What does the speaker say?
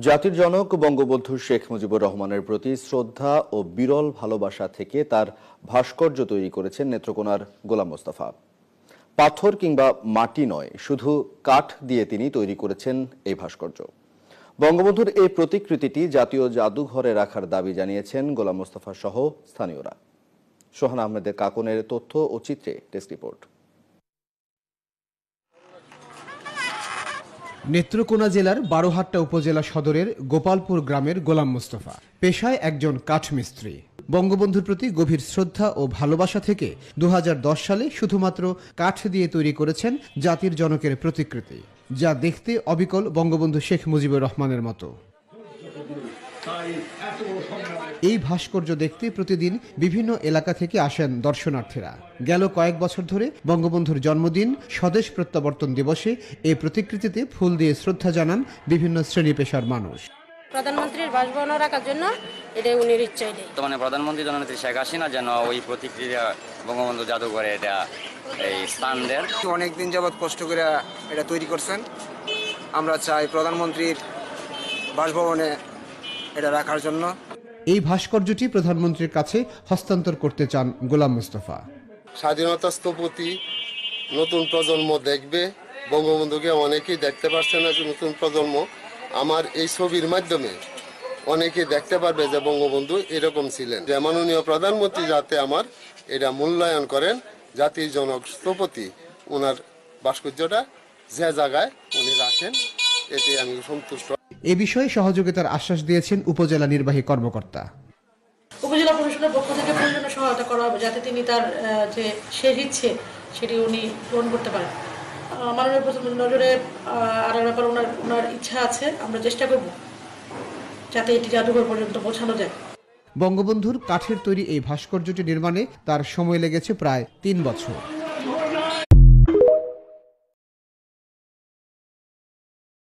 জাতির জনক বঙ্গবন্ধু শেখ মুজিবুর রহমানের প্রতি শ্রদ্ধা ও বিরল ভালোবাসা থেকে তার ভাস্কর্য তৈরি করেছেন নেত্রকোনার গোলাম মোস্তফা। পাথর কিংবা মাটি নয়, শুধু কাঠ দিয়ে তিনি তৈরি করেছেন এই ভাস্কর্য। বঙ্গবন্ধুর এই প্রতিকৃতিটি জাতীয় জাদুঘরে রাখার দাবি জানিয়েছেন গোলাম মোস্তফা সহ স্থানীয়রা। সোহান আহমেদের কাকনের তথ্য ও চিত্রে ডেস্ক রিপোর্ট। নেত্রকোনা জেলার বারোহাট্টা উপজেলা সদরের গোপালপুর গ্রামের গোলাম মোস্তফা পেশায় একজন কাঠমিস্ত্রি। বঙ্গবন্ধুর প্রতি গভীর শ্রদ্ধা ও ভালোবাসা থেকে 2010 সালে শুধুমাত্র কাঠ দিয়ে তৈরি করেছেন জাতির জনকের প্রতিকৃতি, যা দেখতে অবিকল বঙ্গবন্ধু শেখ মুজিবুর রহমানের মতো। এই ভাস্কর্য দেখতে প্রতিদিন বিভিন্ন এলাকা থেকে আসেন দর্শনার্থীরা। গেল কয়েক বছর ধরে বঙ্গবন্ধুর জন্মদিন, স্বদেশ প্রত্যাবর্তন দিবসে এই প্রতিকৃতিতে ফুল দিয়ে শ্রদ্ধা জানান বিভিন্ন শ্রেণী পেশার মানুষ। প্রধানমন্ত্রীর বাসভবন রাখার জন্য এটা উনির ইচ্ছাই নেই। প্রধানমন্ত্রী জননেত্রী শেখ হাসিনা যেন ওই প্রতিকৃতি বঙ্গবন্ধু জাদুঘরে এটা এই স্থান দেন। অনেকদিন যাবৎ কষ্ট করে এটা তৈরি করছেন। আমরা চাই প্রধানমন্ত্রীর বাসভবনে এটা রাখার জন্য। এই ভাস্কর্যটি প্রধানমন্ত্রীর কাছে হস্তান্তর করতে চান গোলাম মোস্তফা। স্বাধীনতা স্থপতি নতুন প্রজন্ম দেখবে, বঙ্গবন্ধুকে অনেকেই দেখতে পারছে না। নতুন প্রজন্ম আমার এই ছবির মাধ্যমে অনেকেই দেখতে পারবে যে বঙ্গবন্ধু এরকম ছিলেন। যে মাননীয় প্রধানমন্ত্রী যাতে আমার এটা মূল্যায়ন করেন, জাতির জনক স্থপতি ওনার ভাস্কর্যটা যে জায়গায় উনি রাখেন, এতে আমি সন্তুষ্ট। এ বিষয়ে সহযোগিতার আশ্বাস দিয়েছেন উপজেলা নির্বাহী কর্মকর্তা। উপজেলা প্রশাসনের পক্ষ থেকে প্রয়োজনীয় সহায়তা করা হবে, যাতে তিনি তার যে শেষ ইচ্ছে সেটি উনি পূরণ করতে পারেন। মাননীয় প্রধানমন্ত্রীর নজরে আর ব্যাপার ওনার ইচ্ছা আছে, আমরা চেষ্টা করব যাতে এটি জাদুঘর পর্যন্ত পৌঁছানো যায়। বঙ্গবন্ধুর কাঠের তৈরি এই ভাস্কর্যটি নির্মাণে তার সময় লেগেছে প্রায় 3 বছর।